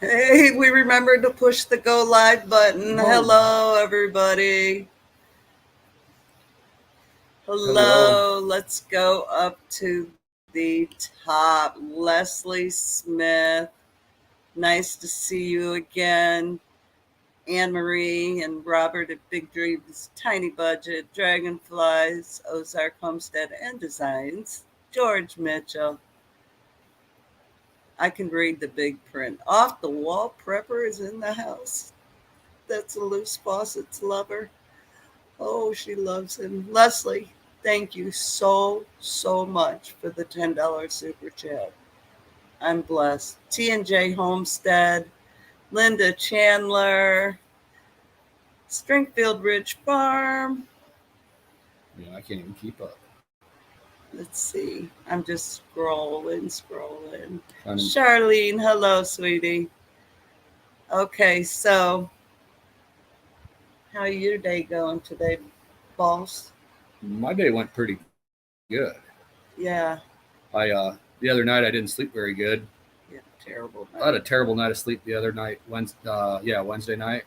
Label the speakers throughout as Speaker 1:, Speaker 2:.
Speaker 1: Hey, we remembered to push the go live button.
Speaker 2: Whoa.
Speaker 1: Hello, everybody.
Speaker 2: Hello.
Speaker 1: Hello. Let's go up to the top. Leslie Smith. Nice to see you again. Anne Marie and Robert at Big Dreams, Tiny Budget, Dragonflies, Ozark Homestead and Designs. George Mitchell. I can read the big print. Off the wall prepper is in the house. That's a loose faucets lover. Oh, she loves him. Leslie, thank you so much for the $10 super chat. I'm blessed. T&J Homestead, Linda Chandler, Stringfield Ridge Farm.
Speaker 2: Yeah, I can't even keep up.
Speaker 1: Let's see. I'm just scrolling.
Speaker 2: Trying to-
Speaker 1: Charlene, hello, sweetie. Okay, so how your day going today, boss?
Speaker 2: My day went pretty good.
Speaker 1: Yeah,
Speaker 2: The other night I didn't sleep very good.
Speaker 1: yeah, terrible.
Speaker 2: I had a terrible night of sleep the other night. Wednesday night.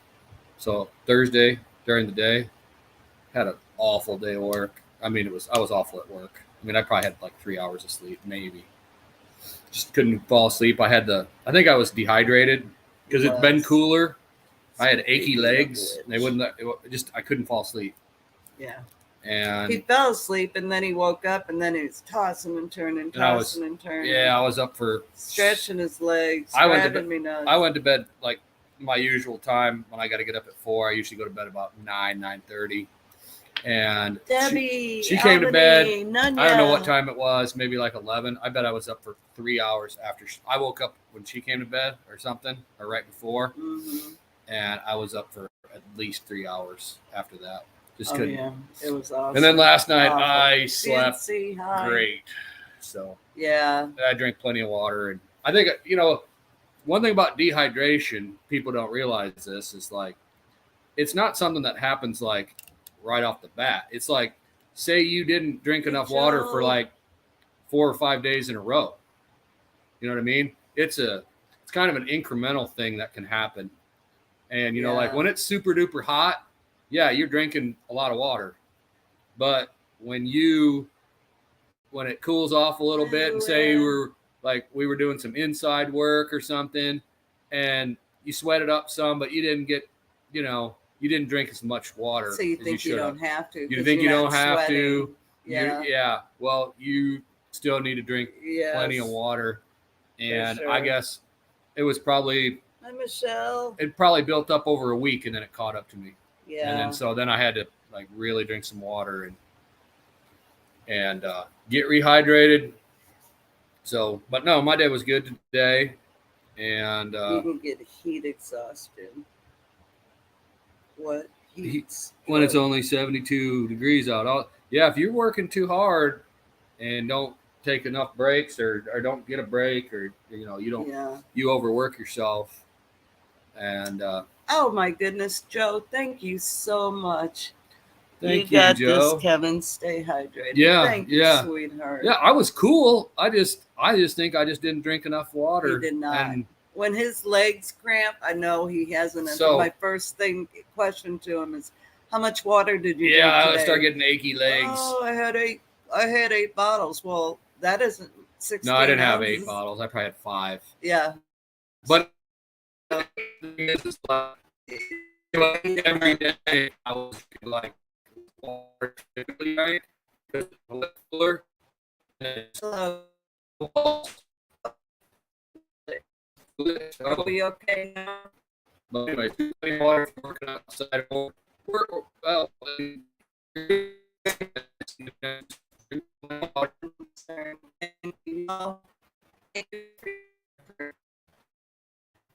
Speaker 2: So Thursday during the day, had an awful day of work. I mean, I was awful at work. I mean, I probably had like 3 hours of sleep, maybe. Just couldn't fall asleep. I think I was dehydrated because it's been cooler. I had achy legs. They wouldn't. I couldn't fall asleep.
Speaker 1: Yeah.
Speaker 2: And
Speaker 1: He fell asleep and then he woke up and then he was tossing and turning, and turning.
Speaker 2: Yeah, I was up for
Speaker 1: stretching his legs.
Speaker 2: I went to bed like my usual time when I got to get up at 4. I usually go to bed about 9:30. And
Speaker 1: Debbie,
Speaker 2: she came to bed.
Speaker 1: Nunya.
Speaker 2: I don't know what time it was, maybe like 11. I bet I was up for 3 hours after I woke up when she came to bed or something, or right before.
Speaker 1: Mm-hmm.
Speaker 2: And I was up for at least 3 hours after that. Just couldn't.
Speaker 1: Yeah, it was awesome.
Speaker 2: And then last night
Speaker 1: awful.
Speaker 2: I slept great. So
Speaker 1: yeah,
Speaker 2: I drank plenty of water, and I think one thing about dehydration, people don't realize this is like it's not something that happens like right off the bat. It's like, say you didn't drink enough water for like 4 or 5 days in a row. You know what I mean? It's kind of an incremental thing that can happen. And like when it's super duper hot, yeah, you're drinking a lot of water. But when it cools off a little bit, and say we were doing some inside work or something, and you sweated up some, but you didn't get, you didn't drink as much water.
Speaker 1: So you think you don't have to?
Speaker 2: You think you don't have to?
Speaker 1: Yeah.
Speaker 2: Well, you still need to drink plenty of water, and I guess it was probably.
Speaker 1: Hi, Michelle.
Speaker 2: It probably built up over a week, and then it caught up to me.
Speaker 1: Yeah.
Speaker 2: And then I had to like really drink some water and get rehydrated. So, but no, my day was good today, and
Speaker 1: you can get heat exhaustion. What heat?
Speaker 2: When it's only 72 degrees out. If you're working too hard and don't take enough breaks or don't get a break, or you overwork yourself. And
Speaker 1: oh my goodness, Joe, thank you so much.
Speaker 2: Thank
Speaker 1: you got
Speaker 2: Joe.
Speaker 1: This, Kevin. Stay hydrated.
Speaker 2: Yeah,
Speaker 1: thank you, sweetheart.
Speaker 2: Yeah, I was cool. I just think I just didn't drink enough water.
Speaker 1: He did not. And when his legs cramp, I know he hasn't. So my first question to him is, how much water did you drink today?
Speaker 2: I start getting achy legs.
Speaker 1: Oh, I had 8 bottles. Well, that isn't 16
Speaker 2: No, I didn't
Speaker 1: ounces.
Speaker 2: have 8 bottles. I probably had 5.
Speaker 1: Yeah.
Speaker 2: But every day I was like water, right? Because it was cooler.
Speaker 1: Are we okay now?
Speaker 2: But anyway, plenty of water for working outside. Well,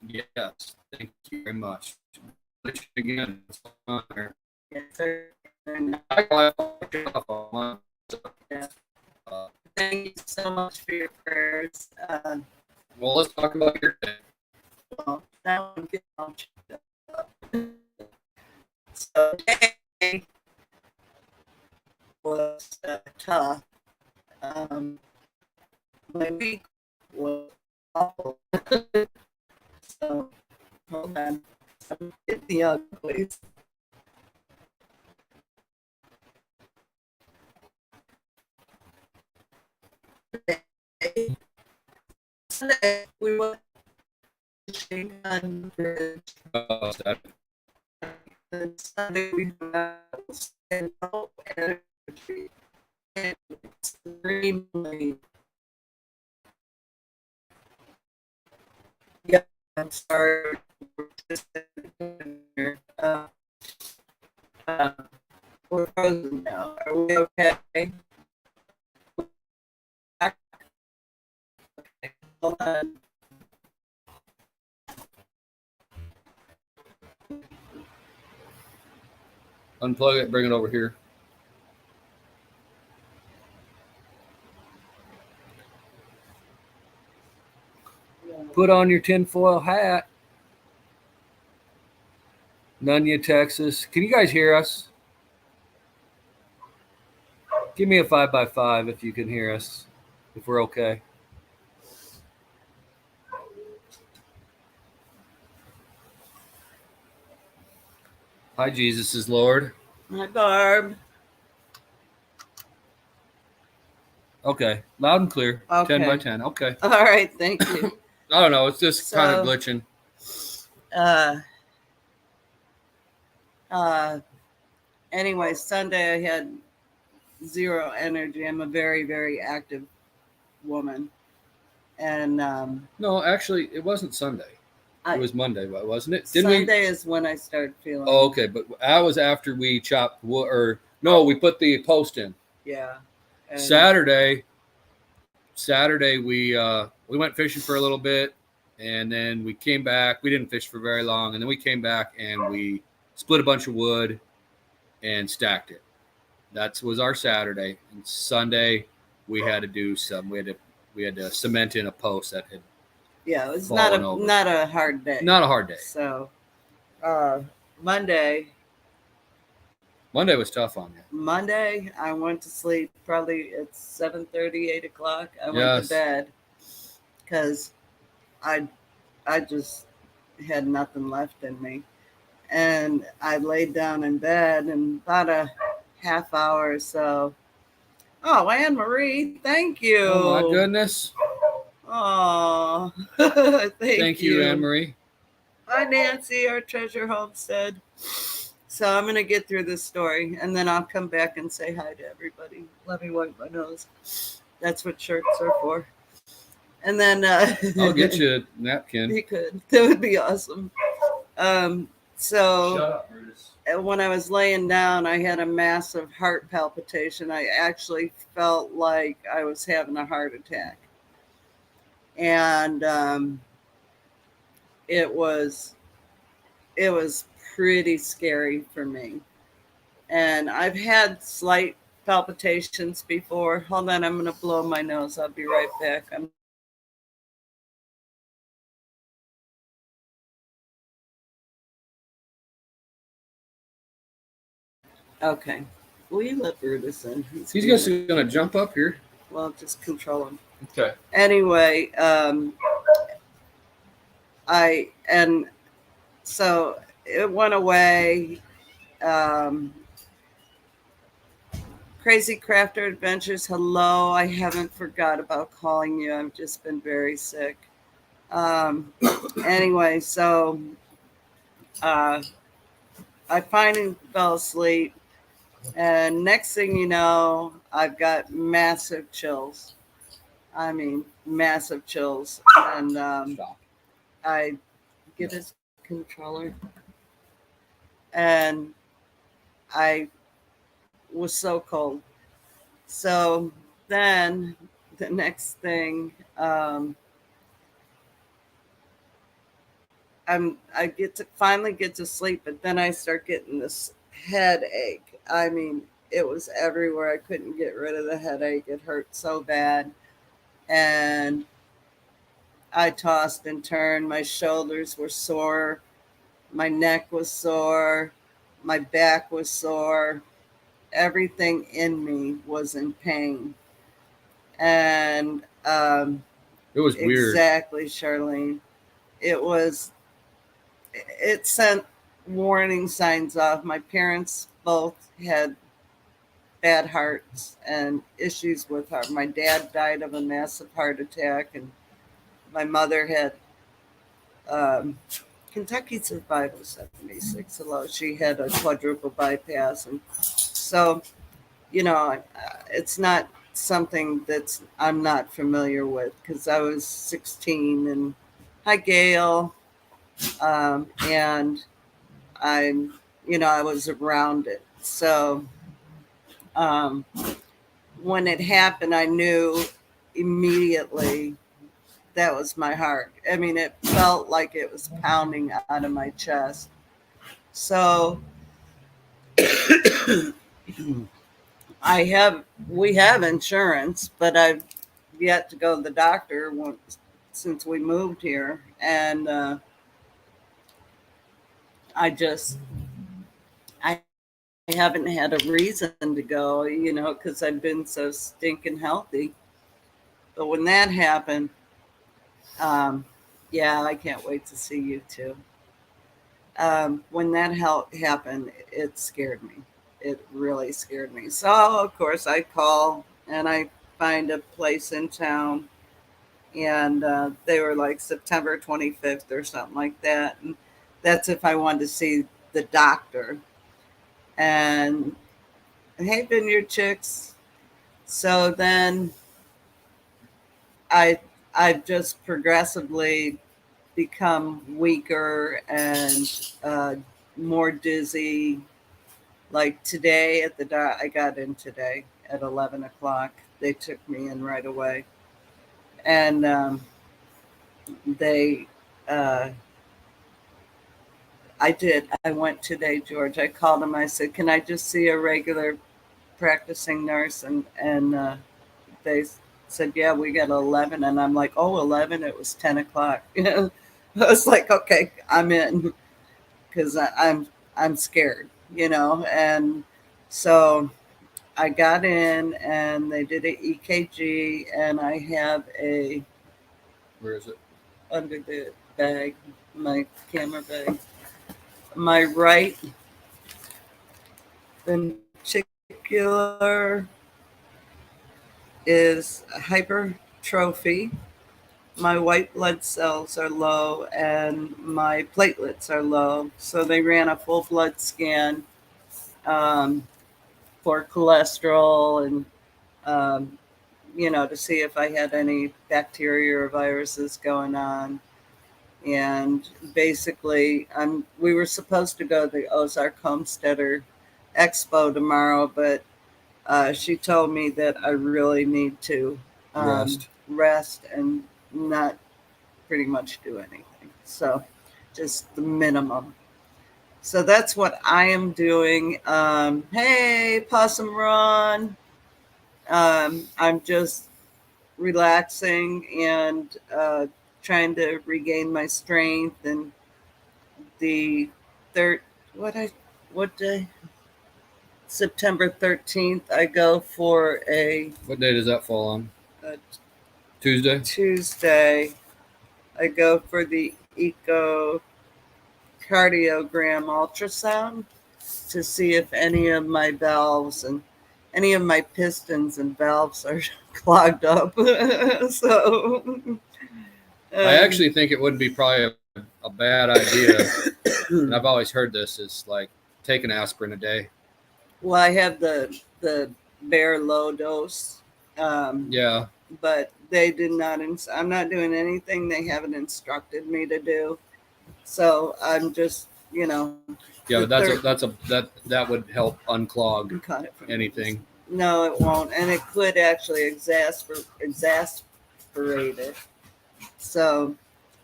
Speaker 2: yes, thank you very much. Again, it's an honor.
Speaker 1: Yes, sir. Thank you so much for your prayers.
Speaker 2: Well, let's talk about your day.
Speaker 1: Well, that one gets all checked up. So today was tough. My week was awful. So on. I'm in the uglies. Sunday, we went fishing on the bridge.
Speaker 2: Oh,
Speaker 1: And Sunday we went and no energy. And extremely. Yeah, I'm sorry. Uh, uh, we're frozen now. Are we okay? Hold on.
Speaker 2: unplug it, bring it over here. Put on your tinfoil hat. Nunya, Texas. Can you guys hear us? Give me a 5x5 if you can hear us, if we're okay. Hi, Jesus is Lord.
Speaker 1: Hi, Barb.
Speaker 2: Okay, loud and clear.
Speaker 1: Okay.
Speaker 2: 10 by 10. Okay.
Speaker 1: All right, thank you.
Speaker 2: I don't know. It's just kind of
Speaker 1: So-
Speaker 2: glitching.
Speaker 1: Anyway, Sunday I had zero energy. I'm a very, very active woman. And
Speaker 2: No, actually, it wasn't Sunday. It was Monday, wasn't it?
Speaker 1: Sunday is when I started feeling.
Speaker 2: Oh, okay, but that was after we chopped wood, or no, we put the post in.
Speaker 1: Yeah. And
Speaker 2: Saturday we went fishing for a little bit, and then we came back. We didn't fish for very long, and then we came back and we split a bunch of wood and stacked it. That was our Saturday. And Sunday we had to do some. We had to cement in a post that had.
Speaker 1: Yeah, it was
Speaker 2: fallen over.
Speaker 1: not a hard day.
Speaker 2: Not a hard day.
Speaker 1: So Monday
Speaker 2: was tough on you.
Speaker 1: Monday, I went to sleep probably at 7:30, 8 o'clock. I went
Speaker 2: Yes.
Speaker 1: to bed because I just had nothing left in me. And I laid down in bed, and about a half hour or so. Oh, Anne Marie, thank you.
Speaker 2: Oh my goodness.
Speaker 1: Oh,
Speaker 2: Thank you, Anne Marie.
Speaker 1: Hi, Nancy, our treasure homestead. So I'm going to get through this story, and then I'll come back and say hi to everybody. Let me wipe my nose. That's what shirts are for. And then
Speaker 2: I'll get you a napkin.
Speaker 1: You could. That would be awesome. So
Speaker 2: Shut up, Brutus.
Speaker 1: when I was laying down, I had a massive heart palpitation. I actually felt like I was having a heart attack. And it was pretty scary for me. And I've had slight palpitations before. Hold on, I'm going to blow my nose. I'll be right back. Okay. Will you let Brutus in?
Speaker 2: He's just going to jump up here.
Speaker 1: Well, just control him.
Speaker 2: Okay.
Speaker 1: Anyway, so it went away. Crazy Crafter Adventures, hello. I haven't forgot about calling you. I've just been very sick. Anyway, so I finally fell asleep. And next thing you know, I've got massive chills. I mean, massive chills. And I get his controller. And I was so cold. So then the next thing, I finally get to sleep, but then I start getting this headache. I mean, it was everywhere. I couldn't get rid of the headache. It hurt so bad. And I tossed and turned. My shoulders were sore. My neck was sore. My back was sore. Everything in me was in pain. And
Speaker 2: it was weird.
Speaker 1: Exactly, Charlene. It was it sent warning signs off. My parents both had bad hearts and issues with heart. My dad died of a massive heart attack, and my mother had um, Kentucky survival 76 hello. She had a quadruple bypass, and so it's not something that's I'm not familiar with because I was 16 and hi Gail, and I'm I was around it. So um, when it happened, I knew immediately that was my heart. I mean, it felt like it was pounding out of my chest. So we have insurance, but I've yet to go to the doctor since we moved here, and I just I haven't had a reason to go, because I've been so stinking healthy. But when that happened, um, yeah, I can't wait to see you too. When that happened, it scared me. It really scared me. So, of course, I call and I find a place in town, and they were like September 25th or something like that. And that's if I wanted to see the doctor. And hey, Vineyard Chicks. So then I I've just progressively become weaker and more dizzy. Like today at I got in today at 11 o'clock. They took me in right away, and they. Uh, I did. I went today, George. I called them. I said, "Can I just see a regular practicing nurse?" And they said, "Yeah, we got 11." And I'm like, "Oh, 11? It was 10 o'clock." I was like, "Okay, I'm in," because I'm scared, and so I got in and they did a EKG, and I have a
Speaker 2: Where is it?
Speaker 1: under the bag, my camera bag, my right ventricular is hypertrophy. My white blood cells are low and my platelets are low. So they ran a full blood scan um, for cholesterol and to see if I had any bacteria or viruses going on. And basically, we were supposed to go to the Ozark Homesteader Expo tomorrow, but she told me that I really need to rest and not pretty much do anything. So just the minimum. So that's what I am doing. Hey, Possum Ron. I'm just relaxing and trying to regain my strength. And the third, what I, what day? September 13th, I go for
Speaker 2: What day does that fall on?
Speaker 1: a
Speaker 2: Tuesday?
Speaker 1: Tuesday. I go for the echocardiogram ultrasound to see if any of my valves and any of my pistons and valves are clogged up. So
Speaker 2: I actually think it wouldn't be probably a bad idea. And I've always heard this is like take an aspirin a day.
Speaker 1: well, I have the bare low dose.
Speaker 2: Yeah.
Speaker 1: But they did not. I'm not doing anything they haven't instructed me to do. So I'm just,
Speaker 2: Yeah, but that would help unclog anything.
Speaker 1: No, it won't, and it could actually exasperate it. So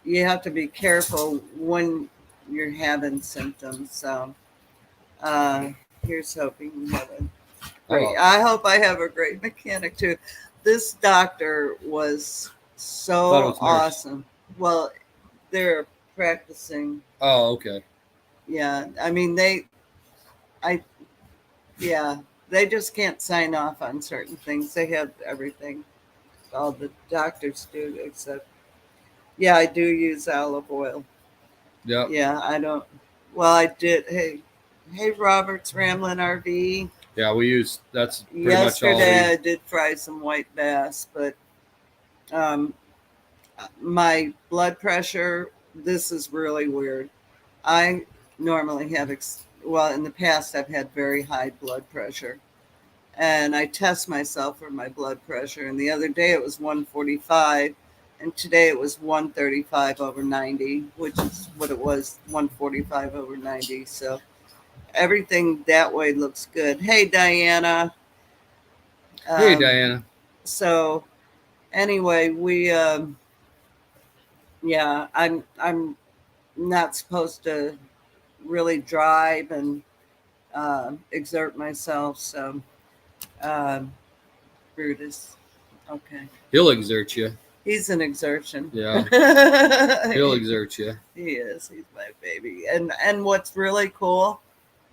Speaker 1: you have to be careful when you're having symptoms. So here's hoping you have a great. I hope I have a great mechanic too. This doctor was so awesome. Well, they're practicing.
Speaker 2: Oh, okay.
Speaker 1: Yeah, I mean I, yeah, they just can't sign off on certain things. They have everything. All the doctors do, except, yeah, I do use olive oil.
Speaker 2: Yep.
Speaker 1: Yeah, I don't. Well, I did. Hey, Robert's Ramblin' RV.
Speaker 2: Yeah, we use that's pretty much all
Speaker 1: Yesterday I
Speaker 2: we.
Speaker 1: did fry some white bass, but um, my blood pressure. This is really weird. I normally have, well, in the past, I've had very high blood pressure. And I test myself for my blood pressure. And the other day it was 145, and today it was 135 over 90, which is what it was, 145 over 90. So everything that way looks good. Hey, Diana.
Speaker 2: Hey,
Speaker 1: Um,
Speaker 2: Diana.
Speaker 1: so anyway, yeah, I'm not supposed to really drive and exert myself. So, um, Brutus. Okay.
Speaker 2: He'll exert you.
Speaker 1: He's an exertion.
Speaker 2: Yeah, he'll exert you.
Speaker 1: He is. He's my baby. And what's really cool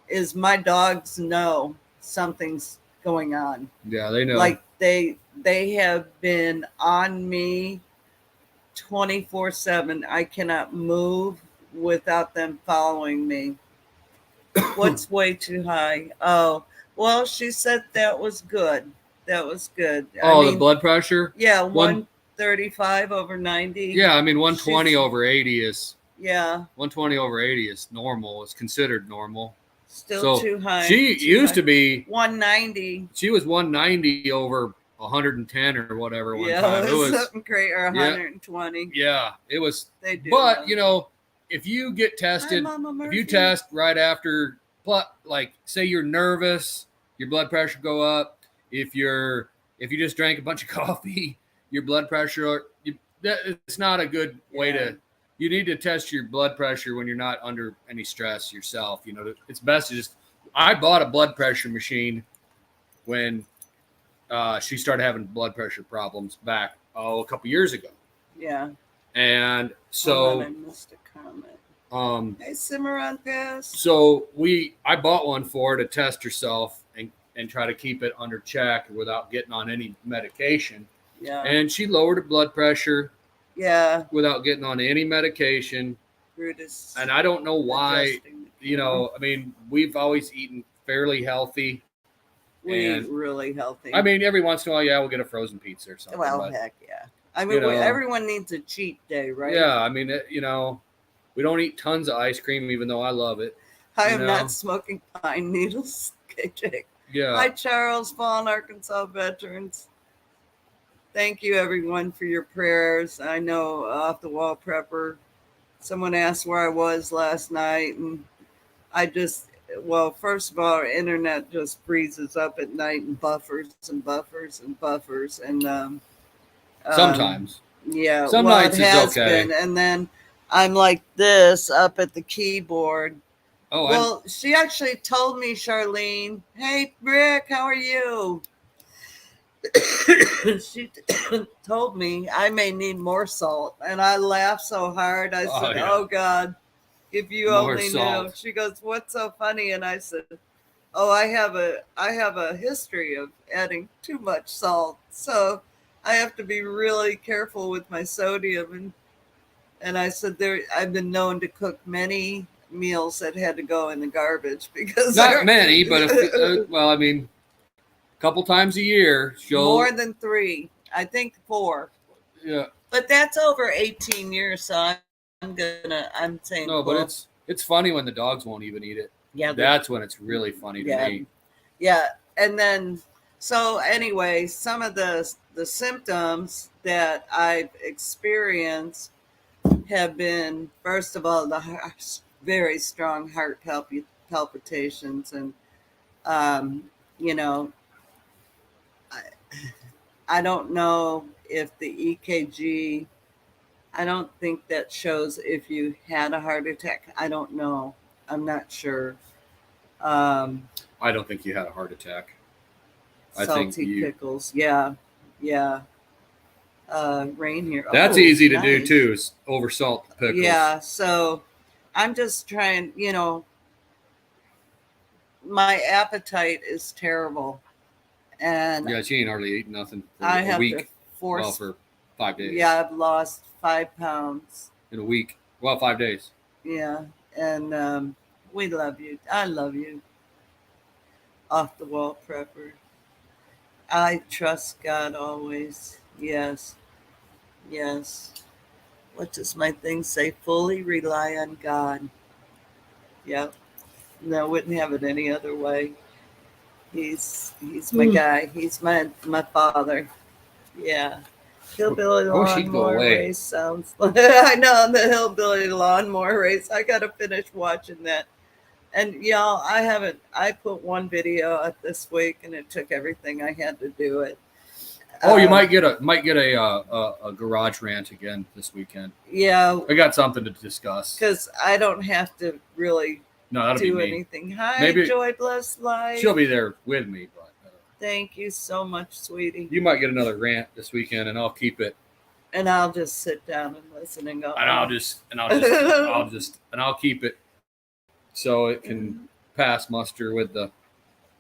Speaker 1: is my dogs know something's going on.
Speaker 2: Yeah, they know.
Speaker 1: Like they have been on me 24/7. I cannot move without them following me. What's way too high? Oh, well, she said that was good. That was good.
Speaker 2: Oh, the blood pressure?
Speaker 1: Yeah,
Speaker 2: One
Speaker 1: 135 over 90.
Speaker 2: Yeah, I mean 120
Speaker 1: She's-
Speaker 2: over 80 is
Speaker 1: Yeah,
Speaker 2: 120 over 80 is normal. It's considered normal.
Speaker 1: still
Speaker 2: So
Speaker 1: too high.
Speaker 2: she
Speaker 1: too
Speaker 2: used
Speaker 1: high.
Speaker 2: to be
Speaker 1: 190.
Speaker 2: she was 190 over 110 or whatever one
Speaker 1: Yeah,
Speaker 2: time. It was
Speaker 1: something great, or 120.
Speaker 2: yeah, it was.
Speaker 1: They do.
Speaker 2: But you know, if you get tested,
Speaker 1: Hi, Mama
Speaker 2: if you
Speaker 1: Murphy.
Speaker 2: test right after, like say you're nervous, your blood pressure go up. If you just drank a bunch of coffee, your blood pressure, it's not a good way to. You need to test your blood pressure when you're not under any stress yourself. You know, it's best to just. I bought a blood pressure machine when she started having blood pressure problems back a couple years ago.
Speaker 1: Yeah.
Speaker 2: And
Speaker 1: Hold on,
Speaker 2: so
Speaker 1: I missed a comment. Hey, Cimarron Pass.
Speaker 2: So I bought one for her to test herself and try to keep it under check without getting on any medication.
Speaker 1: Yeah.
Speaker 2: And she lowered her blood pressure.
Speaker 1: Yeah.
Speaker 2: Without getting on any medication.
Speaker 1: Brutus.
Speaker 2: And I don't know why. You know, I mean, we've always eaten fairly healthy.
Speaker 1: We eat really healthy.
Speaker 2: I mean, every once in a while, yeah, we'll get a frozen pizza or something.
Speaker 1: Well, heck yeah. I mean, everyone needs a cheat day, right?
Speaker 2: Yeah, I mean, we don't eat tons of ice cream, even though I love it.
Speaker 1: I am not smoking pine needles, KJ.
Speaker 2: Yeah.
Speaker 1: Hi, Charles, Fallen Arkansas veterans. Thank you, everyone, for your prayers. I know Off the Wall Prepper, someone asked where I was last night, and first of all, our internet just freezes up at night and buffers and buffers and buffers. And
Speaker 2: sometimes.
Speaker 1: Yeah.
Speaker 2: Some nights
Speaker 1: it has
Speaker 2: it's okay.
Speaker 1: been. And then I'm like this up at the keyboard.
Speaker 2: Oh,
Speaker 1: well, she actually told me, Charlene, hey, Rick, how are you? She told me I may need more salt. And I laughed so hard. I said, oh, God. If you more only salt. Knew. She goes, what's so funny? And I said, oh, I have a history of adding too much salt. So I have to be really careful with my sodium. And I said, I've been known to cook many meals that had to go in the garbage because
Speaker 2: not many, but I mean, a couple times a year.
Speaker 1: More than 3. I think 4.
Speaker 2: Yeah.
Speaker 1: But that's over 18 years, so I'm saying
Speaker 2: no, cool. But it's funny when the dogs won't even eat it. Yeah, that's when it's really funny to me.
Speaker 1: Yeah, and then so anyway, some of the symptoms that I've experienced have been, first of all, the very strong heart palpitations, and I don't know if the EKG. I don't think that shows if you had a heart attack. I don't know. I'm not sure.
Speaker 2: I don't think you had a heart attack.
Speaker 1: Salty pickles. Yeah. Rain here.
Speaker 2: That's easy to do too, is over salt the pickles.
Speaker 1: Yeah. So I'm just trying, my appetite is terrible. And
Speaker 2: yeah, she ain't hardly eaten nothing for
Speaker 1: I
Speaker 2: a
Speaker 1: have
Speaker 2: week.
Speaker 1: To force.
Speaker 2: For 5 days.
Speaker 1: Yeah, I've lost 5 pounds
Speaker 2: in a week. Well, 5 days.
Speaker 1: Yeah. And we love you. I love you. Off the wall prepper. I trust God always. Yes. Yes. What does my thing say? Fully rely on God. Yep. No, wouldn't have it any other way. He's my guy. He's my father. Yeah. Hillbilly
Speaker 2: I wish he'd go
Speaker 1: lawnmower
Speaker 2: away.
Speaker 1: race sounds like I know the hillbilly lawnmower race. I gotta finish watching that. And y'all, I put one video up this week and it took everything I had to do it.
Speaker 2: Oh, you might get a garage rant again this weekend.
Speaker 1: Yeah,
Speaker 2: I got something to discuss.
Speaker 1: because I don't have to really
Speaker 2: No, that'll
Speaker 1: do
Speaker 2: be me.
Speaker 1: anything. Hi,
Speaker 2: Maybe
Speaker 1: Joy Bless Life.
Speaker 2: she'll be there with me, but
Speaker 1: Thank you so much, sweetie.
Speaker 2: you might get another rant this weekend, and I'll keep it.
Speaker 1: And I'll just sit down and listen and go.
Speaker 2: And I'll keep it so it can pass muster with the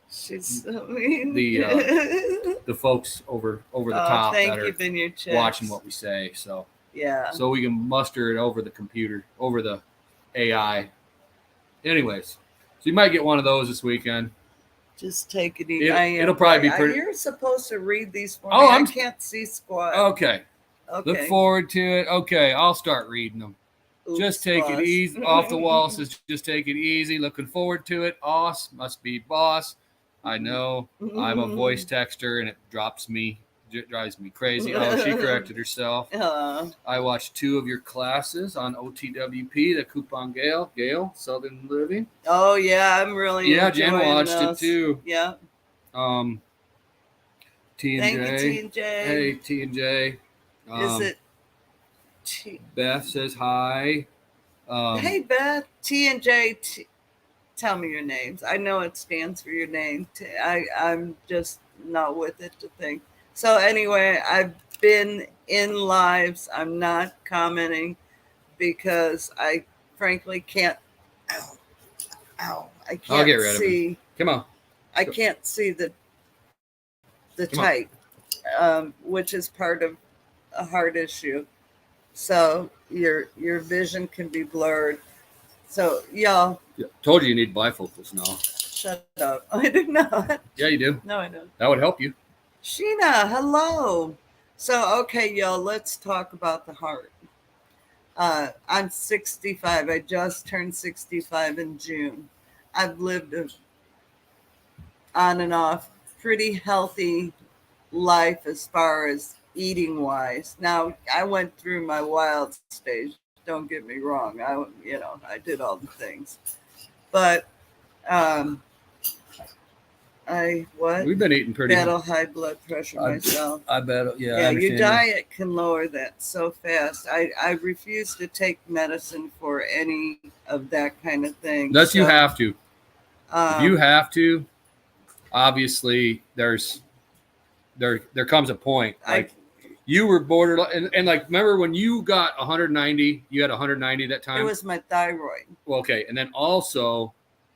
Speaker 1: She's so mean.
Speaker 2: the folks over the top
Speaker 1: thank
Speaker 2: that
Speaker 1: you,
Speaker 2: are
Speaker 1: Vineyard Chicks.
Speaker 2: watching what we say. So
Speaker 1: Yeah.
Speaker 2: so we can muster it over the computer, over the AI. Anyways, so you might get one of those this weekend.
Speaker 1: Just take it easy.
Speaker 2: It'll probably be pretty.
Speaker 1: You're supposed to read these for
Speaker 2: Oh,
Speaker 1: me.
Speaker 2: I
Speaker 1: can't see squat.
Speaker 2: Okay.
Speaker 1: Okay.
Speaker 2: Look forward to it. Okay, I'll start reading them.
Speaker 1: Oops,
Speaker 2: just take
Speaker 1: boss.
Speaker 2: it easy. Off the wall says, just take it easy. Looking forward to it. Oss must be boss. I know. I'm a voice texter, and it drives me crazy. Oh, she corrected herself. I watched 2 of your classes on OTWP, the Coupon Gale, Southern Living.
Speaker 1: Oh yeah, I'm really
Speaker 2: Jen watched it too.
Speaker 1: Yeah.
Speaker 2: T and
Speaker 1: Thank
Speaker 2: J.
Speaker 1: you, T and J.
Speaker 2: Hey, T and J.
Speaker 1: Is it?
Speaker 2: Beth says hi.
Speaker 1: Hey Beth, T and J. Tell me your names. I know it stands for your name. I'm just not with it to think. So anyway, I've been in lives. I'm not commenting because I frankly can't. Ow! I can't
Speaker 2: I'll get rid
Speaker 1: see.
Speaker 2: of him. Come on.
Speaker 1: I can't see the type, which is part of a heart issue. So your vision can be blurred. So y'all.
Speaker 2: Yeah, told you need bifocals now.
Speaker 1: Shut up. I do not.
Speaker 2: Yeah, you do.
Speaker 1: No, I don't.
Speaker 2: That would help you.
Speaker 1: Sheena, hello. So, okay, y'all, let's talk about the heart. I'm 65. I just turned 65 in June. I've lived on and off pretty healthy life as far as eating wise. Now, I went through my wild stage. Don't get me wrong. I did all the things. But
Speaker 2: We've been eating pretty
Speaker 1: battle high blood pressure myself.
Speaker 2: I bet. Yeah.
Speaker 1: Yeah, your diet can lower that so fast. I refuse to take medicine for any of that kind of thing.
Speaker 2: That's you have to. If you have to, obviously there comes a point like you were borderline and like remember when you got 190, you had 190 that time?
Speaker 1: It was my thyroid.
Speaker 2: Well, okay. And then also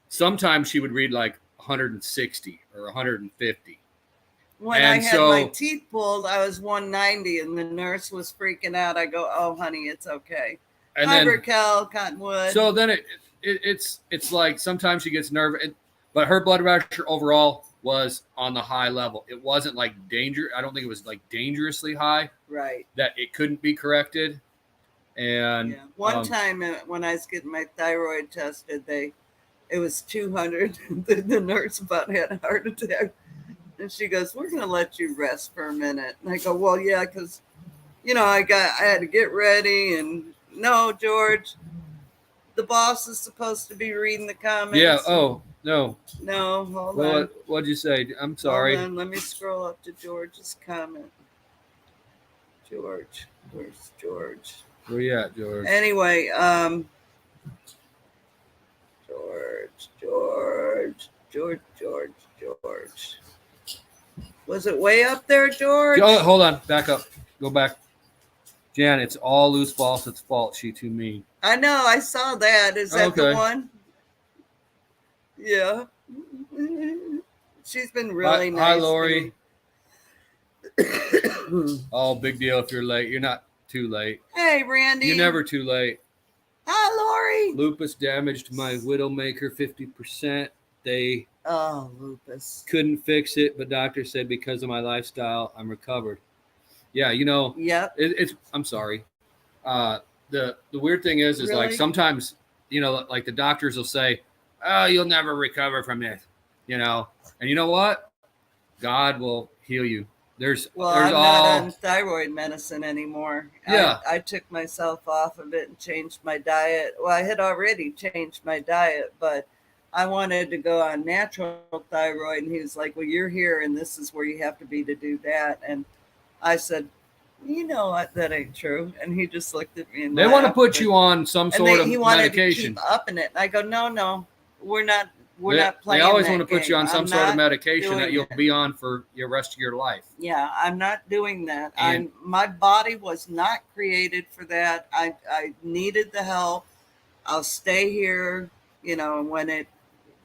Speaker 2: sometimes she would read like 160 or 150.
Speaker 1: When I had my teeth pulled, I was 190 and the nurse was freaking out. I go, "Oh, honey, it's okay." And then Raquel Cottonwood.
Speaker 2: So then it's like sometimes she gets nervous, but her blood pressure overall was on the high level. It wasn't like danger. I don't think it was like dangerously high.
Speaker 1: Right.
Speaker 2: That it couldn't be corrected. And
Speaker 1: one time when I was getting my thyroid tested, it was 200. The nurse about had a heart attack. And she goes, "We're going to let you rest for a minute." And I go, "Well, yeah, because, I had to get ready." And no, George, the boss is supposed to be reading the comments.
Speaker 2: Yeah. Oh, no.
Speaker 1: No, hold on.
Speaker 2: What'd you say? I'm sorry.
Speaker 1: Hold on. Let me scroll up to George's comment. George. Where's George?
Speaker 2: Where you at, George?
Speaker 1: Anyway, George. Was it way up there, George?
Speaker 2: Oh, hold on. Back up. Go back. Jan, it's all Loose Faucet's fault. She too mean.
Speaker 1: I know. I saw that. Is that the one? Yeah. She's been really nice.
Speaker 2: Hi, Lori. Oh, big deal if you're late. You're not too late.
Speaker 1: Hey, Randy.
Speaker 2: You're never too late.
Speaker 1: Hi, Lori.
Speaker 2: Lupus damaged my Widowmaker 50%. They
Speaker 1: Lupus.
Speaker 2: couldn't fix it, but doctor said because of my lifestyle, I'm recovered. Yeah,
Speaker 1: Yep.
Speaker 2: it's. I'm sorry. The weird thing is like
Speaker 1: Really?
Speaker 2: sometimes, like the doctors will say, "Oh, you'll never recover from this," and you know what? God will heal you. There's
Speaker 1: I'm
Speaker 2: all
Speaker 1: not on thyroid medicine anymore.
Speaker 2: Yeah.
Speaker 1: I took myself off of it and changed my diet. Well, I had already changed my diet, but I wanted to go on natural thyroid. And he was like, well, you're here and this is where you have to be to do that. And I said, you know what? That ain't true. And he just looked at me and
Speaker 2: they want to
Speaker 1: laughed.
Speaker 2: put you on some sort of
Speaker 1: He wanted
Speaker 2: medication.
Speaker 1: to keep upping it. And I go, no, we're not. We're
Speaker 2: They,
Speaker 1: not playing.
Speaker 2: they always
Speaker 1: that
Speaker 2: want to put
Speaker 1: game.
Speaker 2: you on some
Speaker 1: I'm
Speaker 2: sort of
Speaker 1: not
Speaker 2: medication that
Speaker 1: doing
Speaker 2: you'll
Speaker 1: it.
Speaker 2: be on for the rest of your life.
Speaker 1: Yeah, I'm not doing that.
Speaker 2: And-
Speaker 1: My body was not created for that. I needed the help. I'll stay here, when it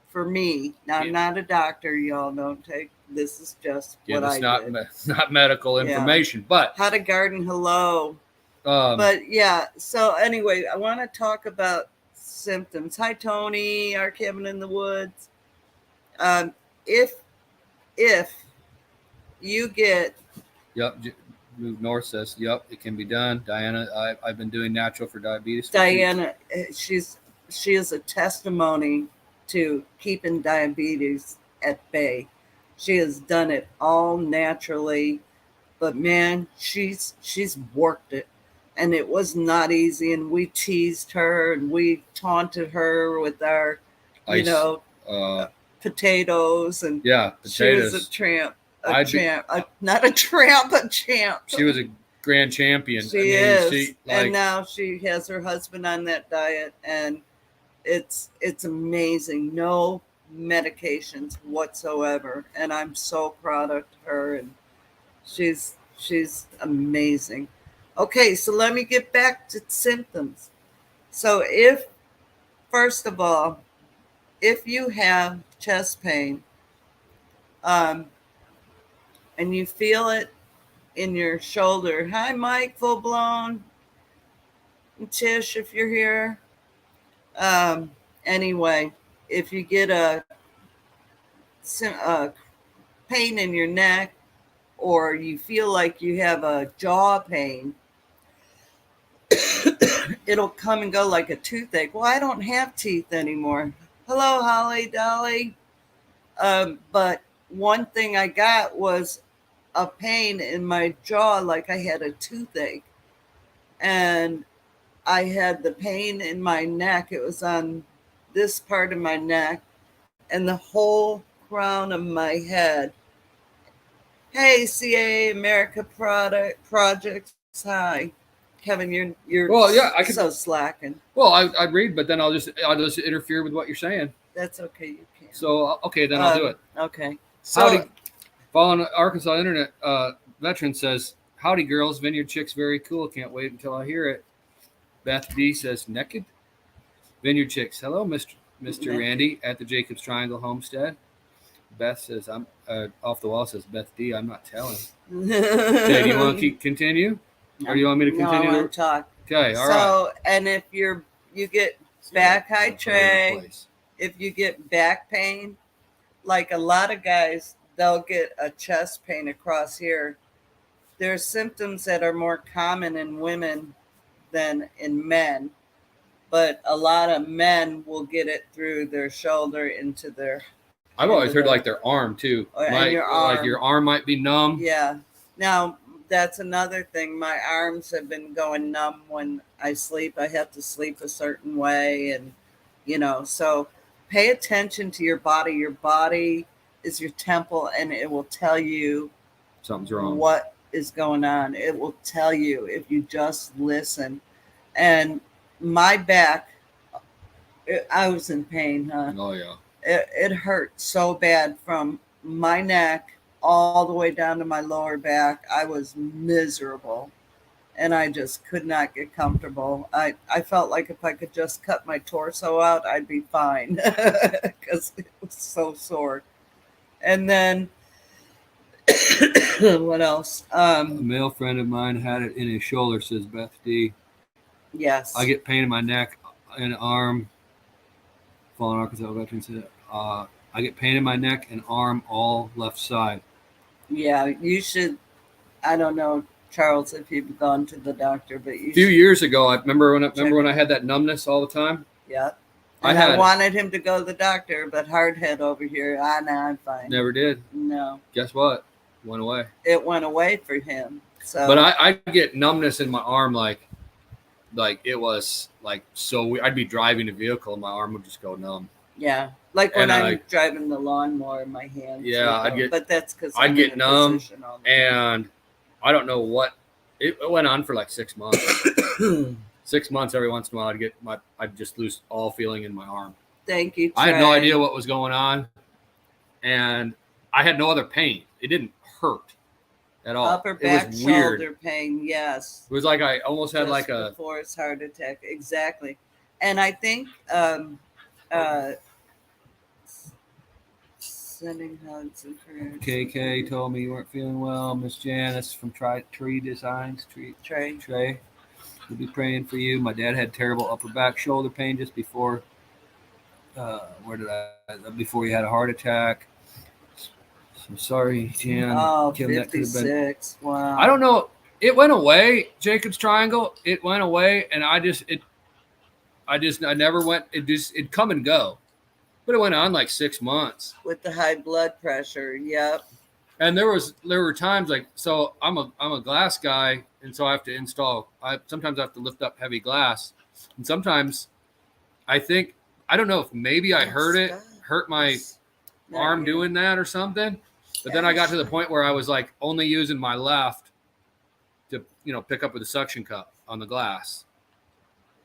Speaker 1: for me. Now I'm not a doctor, y'all don't take this is just what
Speaker 2: it's
Speaker 1: I
Speaker 2: not
Speaker 1: did.
Speaker 2: not medical information, but
Speaker 1: how to garden hello.
Speaker 2: but
Speaker 1: yeah, so anyway, I want to talk about symptoms. Hi Tony, our cabin in the woods. If you get
Speaker 2: yep, North says, yep, it can be done. Diana, I've been doing natural for diabetes.
Speaker 1: Diana, she is a testimony to keeping diabetes at bay. She has done it all naturally, but man, she's worked it, and it was not easy. And we teased her and we taunted her with our, potatoes, and
Speaker 2: potatoes.
Speaker 1: She was a tramp, not a tramp, a champ.
Speaker 2: She was a grand champion.
Speaker 1: She is, and now she has her husband on that diet, and it's amazing. No medications whatsoever, and I'm so proud of her, and she's amazing. Okay, so let me get back to symptoms. So first of all, if you have chest pain, and you feel it in your shoulder. Hi, Mike, full blown. And Tish, if you're here. Anyway, if you get a pain in your neck, or you feel like you have a jaw pain, it'll come and go like a toothache. Well, I don't have teeth anymore. Hello, Holly, Dolly. But one thing I got was a pain in my jaw, like I had a toothache. And I had the pain in my neck. It was on this part of my neck and the whole crown of my head. Hey, CA America Projects. Hi, Kevin. You're I can, so slacking.
Speaker 2: Well, I read, but then I'll just interfere with what you're saying.
Speaker 1: That's okay. You can.
Speaker 2: So okay, then I'll do it.
Speaker 1: Okay. So,
Speaker 2: howdy, following Arkansas Internet veteran says, "Howdy, girls. Vineyard Chicks, very cool. Can't wait until I hear it." Beth D says, "Naked." Vineyard Chicks, hello, Mr. Randy at the Jacobs Triangle Homestead. Beth says, "I'm off the wall." Says Beth D, "I'm not telling." Okay, do you want to continue, or do you want me to continue?
Speaker 1: No, I want to talk.
Speaker 2: Okay, all right.
Speaker 1: So, and if you get back high tray, if you get back pain, like a lot of guys, they'll get a chest pain across here. There's symptoms that are more common in women than in men, but a lot of men will get it through their shoulder into their.
Speaker 2: I've always heard like their arm too.
Speaker 1: Your arm.
Speaker 2: Like your arm might be numb.
Speaker 1: Yeah. Now that's another thing. My arms have been going numb when I sleep. I have to sleep a certain way, and so pay attention to your body. Your body is your temple, and it will tell you
Speaker 2: something's wrong.
Speaker 1: What is going on? It will tell you if you just listen. And my back, I was in pain, huh?
Speaker 2: Oh yeah.
Speaker 1: It hurt so bad from my neck all the way down to my lower back. I was miserable, and I just could not get comfortable. I felt like if I could just cut my torso out, I'd be fine, because it was so sore. And then what else?
Speaker 2: A male friend of mine had it in his shoulder, says Beth D.
Speaker 1: Yes.
Speaker 2: I get pain in my neck and arm. Fallen Arkansas veteran said, I get pain in my neck and arm, all left side.
Speaker 1: Yeah, you should. I don't know, Charles, if you've gone to the doctor, but you
Speaker 2: A few
Speaker 1: should.
Speaker 2: years ago, I remember
Speaker 1: Check
Speaker 2: when
Speaker 1: it.
Speaker 2: I had that numbness all the time.
Speaker 1: Yeah.
Speaker 2: I
Speaker 1: And I
Speaker 2: had
Speaker 1: wanted him to go to the doctor, but hardhead over here, nah, I'm fine.
Speaker 2: never did.
Speaker 1: No,
Speaker 2: Guess what? Went away.
Speaker 1: it went away for him. So,
Speaker 2: But I get numbness in my arm like it was like so. I'd be driving a vehicle and my arm would just go numb.
Speaker 1: yeah, like when
Speaker 2: And
Speaker 1: I'm driving the lawnmower, my hands.
Speaker 2: Yeah,
Speaker 1: would go, but that's because
Speaker 2: I'd get numb,
Speaker 1: all the
Speaker 2: and I don't know what it went on for like 6 months.
Speaker 1: time.
Speaker 2: 6 months, every once in a while, I'd just lose all feeling in my arm.
Speaker 1: Thank you,
Speaker 2: I had no
Speaker 1: Trey.
Speaker 2: idea what was going on, and I had no other pain. It didn't hurt at all.
Speaker 1: Upper
Speaker 2: It
Speaker 1: back,
Speaker 2: was weird.
Speaker 1: shoulder pain, yes.
Speaker 2: It was like I almost had
Speaker 1: Just
Speaker 2: like a
Speaker 1: before his heart attack, exactly. And I think sending hugs and prayers.
Speaker 2: KK told me you weren't feeling well. Miss Janice from Tree Designs. Trey. We'll be praying for you. My dad had terrible upper back shoulder pain just before before he had a heart attack. So sorry, Jan.
Speaker 1: Oh,
Speaker 2: Kim, that could have been
Speaker 1: 56. Wow.
Speaker 2: I don't know. It went away. Jacob's triangle. It went away, and I never went. It'd come and go, but it went on like 6 months.
Speaker 1: With the high blood pressure, yep.
Speaker 2: And there were times like, so I'm a glass guy, and so I have to install. Sometimes I have to lift up heavy glass, and sometimes I don't know if maybe I hurt my arm doing that or something. But then I got to the point where I was like only using my left to pick up with the suction cup on the glass,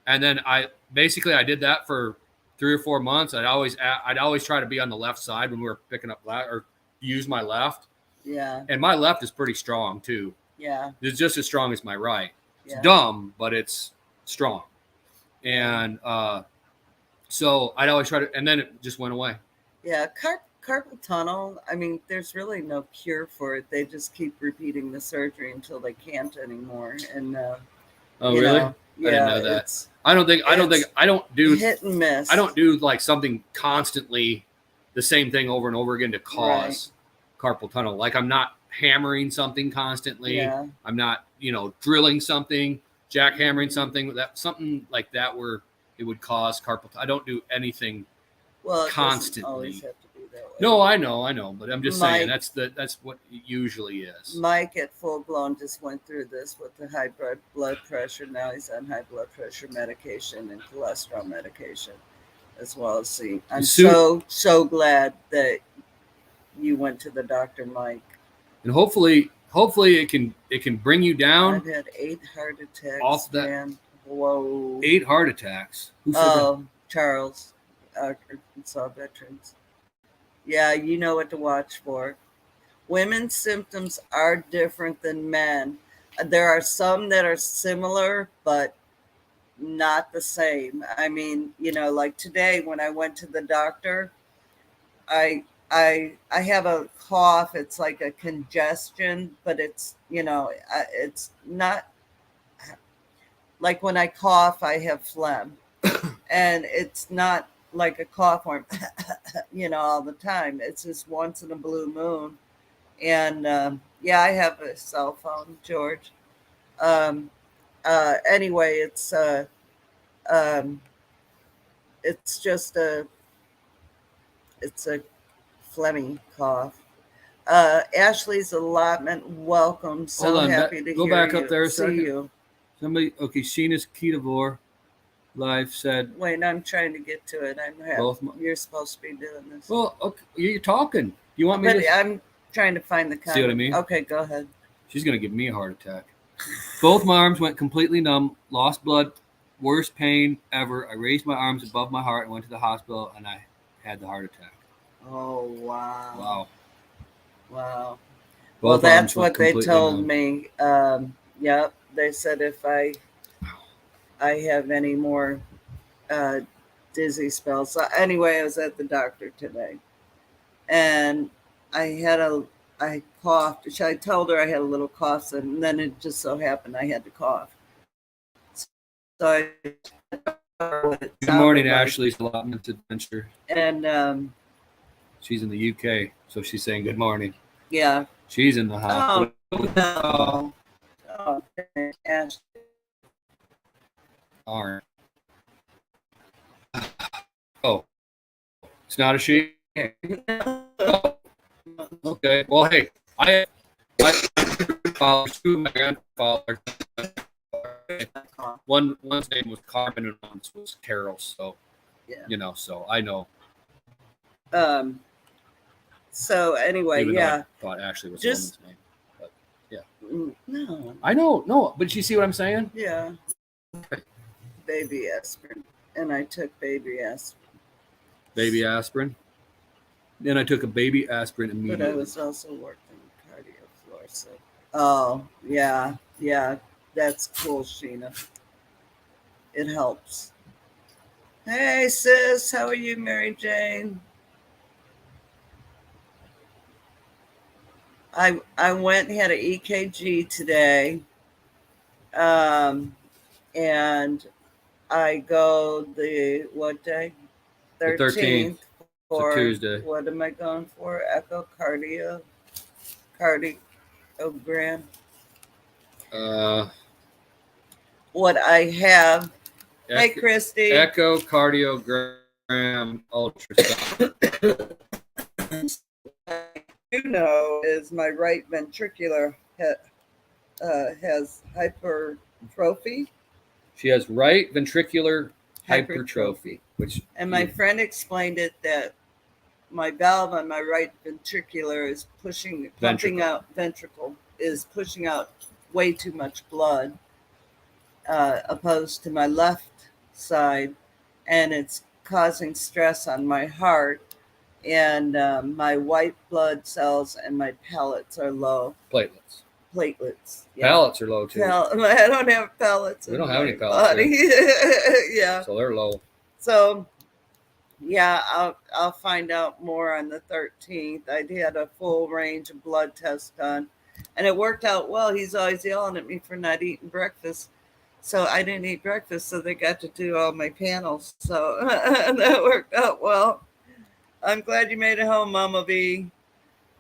Speaker 2: and then I did that for 3 or 4 months. I'd always try to be on the left side when we were picking up glass or use my left.
Speaker 1: Yeah.
Speaker 2: And my left is pretty strong too.
Speaker 1: Yeah.
Speaker 2: It's just as strong as my right. It's
Speaker 1: Yeah.
Speaker 2: dumb, but it's strong. And so I'd always try to, and then it just went away.
Speaker 1: Yeah. Carpal tunnel, I mean, there's really no cure for it. They just keep repeating the surgery until they can't anymore. And
Speaker 2: Oh, really?
Speaker 1: yeah,
Speaker 2: I didn't know that.
Speaker 1: It's
Speaker 2: I don't do
Speaker 1: hit and miss.
Speaker 2: I don't do like something constantly the same thing over and over again to cause carpal tunnel. Like I'm not hammering something constantly.
Speaker 1: Yeah.
Speaker 2: I'm not, drilling something, jackhammering something like that where it would cause carpal tunnel. I don't do anything
Speaker 1: Well, it
Speaker 2: constantly.
Speaker 1: doesn't always have to be that way.
Speaker 2: No, I know, but I'm just saying
Speaker 1: Mike-
Speaker 2: that's what it usually is.
Speaker 1: Mike at Full Blown just went through this with the high blood pressure. Now he's on high blood pressure medication and cholesterol medication as well as C. I'm so glad that you went to the doctor, Mike.
Speaker 2: And hopefully it can bring you down.
Speaker 1: I've had 8 heart attacks.
Speaker 2: Off that-
Speaker 1: man. Whoa.
Speaker 2: 8 heart attacks. Who said that?
Speaker 1: Oh, Charles, Arkansas veterans. Yeah, you know what to watch for. Women's symptoms are different than men. There are some that are similar, but not the same. I mean, like today when I went to the doctor, I have a cough. It's like a congestion, but it's it's not like when I cough, I have phlegm, and it's not like a cough where I'm, all the time. It's just once in a blue moon. And I have a cell phone, George. Anyway, it's just it's a phlegmy cough. Ashley's allotment, welcome. So
Speaker 2: Hold on,
Speaker 1: happy to
Speaker 2: go
Speaker 1: hear
Speaker 2: back
Speaker 1: you.
Speaker 2: up there a
Speaker 1: See
Speaker 2: second.
Speaker 1: you.
Speaker 2: Somebody, okay, Sheena's Ketavore Live said,
Speaker 1: Wait, I'm trying to get to it. You're supposed to be doing this.
Speaker 2: well, okay, you're talking. You want me
Speaker 1: But
Speaker 2: to?
Speaker 1: I'm trying to find the comment.
Speaker 2: See what I mean?
Speaker 1: Okay, go ahead.
Speaker 2: She's going to give me a heart attack. Both my arms went completely numb, lost blood, worst pain ever. I raised my arms above my heart and went to the hospital, and I had the heart attack.
Speaker 1: Oh, wow.
Speaker 2: Wow.
Speaker 1: Well,
Speaker 2: Both
Speaker 1: that's
Speaker 2: arms went
Speaker 1: what they
Speaker 2: completely
Speaker 1: told
Speaker 2: numb.
Speaker 1: me. Yep. They said if I have any more dizzy spells. So anyway, I was at the doctor today, and I coughed. I told her I had a little cough, and then it just so happened I had to cough. So I what it
Speaker 2: Good morning,
Speaker 1: sounded like.
Speaker 2: Ashley's allotment adventure.
Speaker 1: And
Speaker 2: She's in the UK, so she's saying good morning.
Speaker 1: yeah.
Speaker 2: She's in the hospital.
Speaker 1: No. Oh, Ashley.
Speaker 2: Aren't. Oh, it's not a she. Oh, okay. Well, hey, I follow two of my grandfathers. One's name was Carmen and one's was Carol. So
Speaker 1: Yeah.
Speaker 2: so I know.
Speaker 1: So anyway,
Speaker 2: Even
Speaker 1: yeah.
Speaker 2: though I thought Ashley was
Speaker 1: Just,
Speaker 2: the woman's name. But
Speaker 1: no.
Speaker 2: I know, no, but you see what I'm saying?
Speaker 1: Yeah. Baby aspirin. And I took baby aspirin.
Speaker 2: Baby aspirin. Then I took a baby aspirin immediately.
Speaker 1: But I was also working cardio floor. So, oh, yeah. Yeah. That's cool, Sheena. It helps. Hey, sis. How are you, Mary Jane? I went and had an EKG today. And I go the what day?
Speaker 2: The 13th.
Speaker 1: For
Speaker 2: Tuesday.
Speaker 1: What am I going for? Echocardiogram. What I have. Hey, Christy.
Speaker 2: Echocardiogram ultrasound.
Speaker 1: Is my right ventricular has hypertrophy.
Speaker 2: She has right ventricular hypertrophy,
Speaker 1: and my friend explained it that my valve on my right ventricular is pushing out way too much blood, opposed to my left side, and it's causing stress on my heart, and my white blood cells and my pellets are low.
Speaker 2: Platelets.
Speaker 1: Yeah.
Speaker 2: Pellets are low too.
Speaker 1: I don't have pellets.
Speaker 2: We don't have any pellets.
Speaker 1: Yeah.
Speaker 2: So they're low.
Speaker 1: So, yeah, I'll find out more on the 13th. I had a full range of blood tests done, and it worked out well. He's always yelling at me for not eating breakfast. So I didn't eat breakfast, so they got to do all my panels. So that worked out well. I'm glad you made it home, Mama V.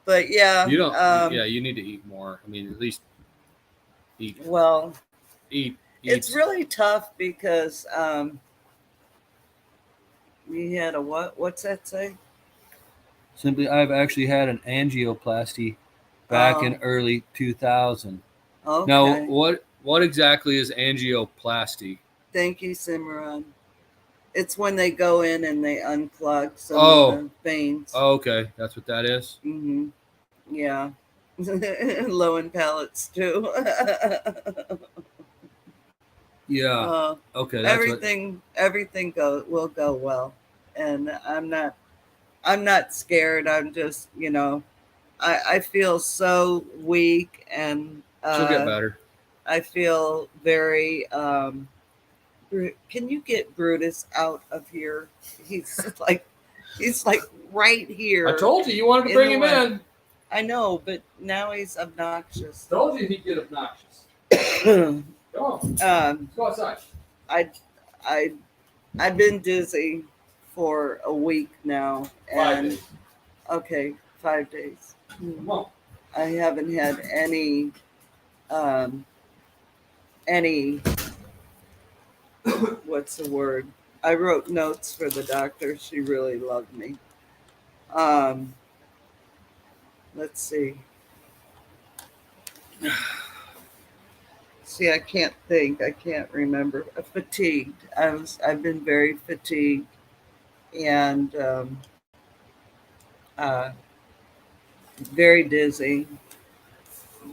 Speaker 1: But yeah.
Speaker 2: You don't you need to eat more. I mean, at least eat.
Speaker 1: Well,
Speaker 2: eat.
Speaker 1: It's really tough because we had a what? What's that say?
Speaker 2: Simply, I've actually had an angioplasty back in early 2000.
Speaker 1: Okay.
Speaker 2: Now, what exactly is angioplasty?
Speaker 1: Thank you, Cimarron. It's when they go in and they unclog some of the veins.
Speaker 2: Oh, okay. That's what that is?
Speaker 1: Mm-hmm. Yeah. Low in pellets, too.
Speaker 2: Yeah. Okay.
Speaker 1: That's everything will go well. And I'm not scared. I'm just, I feel so weak, and
Speaker 2: she'll get better.
Speaker 1: I feel very can you get Brutus out of here? He's like right here.
Speaker 2: I told you wanted to bring him in.
Speaker 1: I know, but now he's obnoxious.
Speaker 2: Told you he'd get obnoxious. Go on. Go outside.
Speaker 1: I've been dizzy for a week now.
Speaker 2: 5 days.
Speaker 1: Okay, 5 days.
Speaker 2: Come on.
Speaker 1: I haven't had any what's the word? I wrote notes for the doctor. She really loved me. Let's see. See, I can't think. I can't remember. Fatigued. I've been very fatigued, and very dizzy.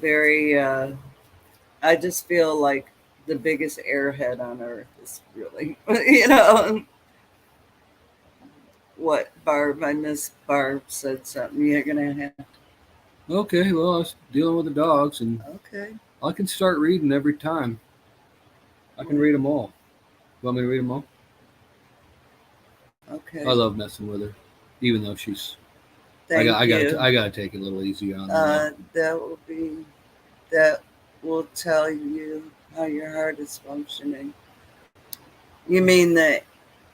Speaker 1: Very. I just feel like the biggest airhead on earth is really, What, Barb? I miss Barb said something. You're gonna have.
Speaker 2: Okay, well, I was dealing with the dogs, and
Speaker 1: Okay.
Speaker 2: I can start reading every time. I can read them all. You want me to read them all?
Speaker 1: Okay.
Speaker 2: I love messing with her, even though she's.
Speaker 1: Thank you.
Speaker 2: I gotta take it a little easy on her.
Speaker 1: That will tell you how your heart is functioning. You mean the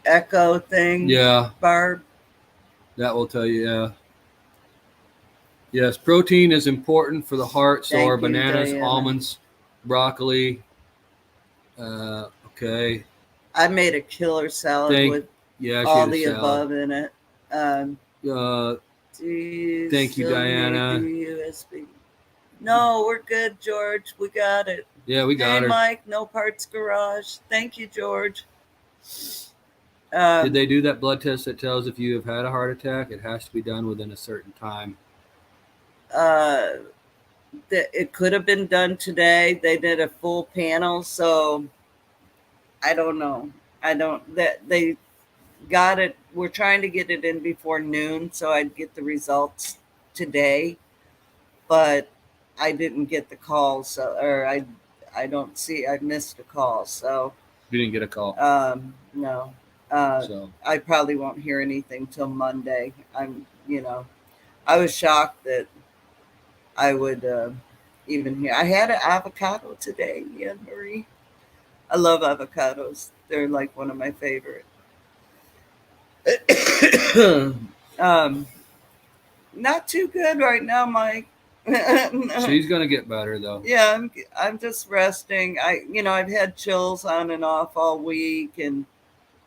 Speaker 1: echo thing?
Speaker 2: Yeah,
Speaker 1: Barb?
Speaker 2: that will tell you. Yeah. Yes, protein is important for the heart. So are
Speaker 1: Thank you,
Speaker 2: bananas,
Speaker 1: Diana.
Speaker 2: almonds, broccoli. Okay.
Speaker 1: I made a killer salad with
Speaker 2: Yeah, she
Speaker 1: all
Speaker 2: had a
Speaker 1: the
Speaker 2: salad.
Speaker 1: above in it. Do you
Speaker 2: Thank you,
Speaker 1: still
Speaker 2: Diana.
Speaker 1: need the USB? No, we're good, George. We got it.
Speaker 2: Yeah, we got
Speaker 1: Hey,
Speaker 2: her.
Speaker 1: Mike, no parts garage. Thank you, George.
Speaker 2: Did they do that blood test that tells if you have had a heart attack? It has to be done within a certain time.
Speaker 1: It could have been done today. They did a full panel, so I don't know. I don't that they got it. We're trying to get it in before noon, so I'd get the results today. But I didn't get the call, so or I don't see. I missed a call, so
Speaker 2: You didn't get a call.
Speaker 1: no.
Speaker 2: So
Speaker 1: I probably won't hear anything till Monday. I was shocked that I would even hear. I had an avocado today, Anne Marie. I love avocados. They're like one of my favorite. Not too good right now, Mike.
Speaker 2: she's gonna get better though.
Speaker 1: Yeah, I'm just resting. I've had chills on and off all week, and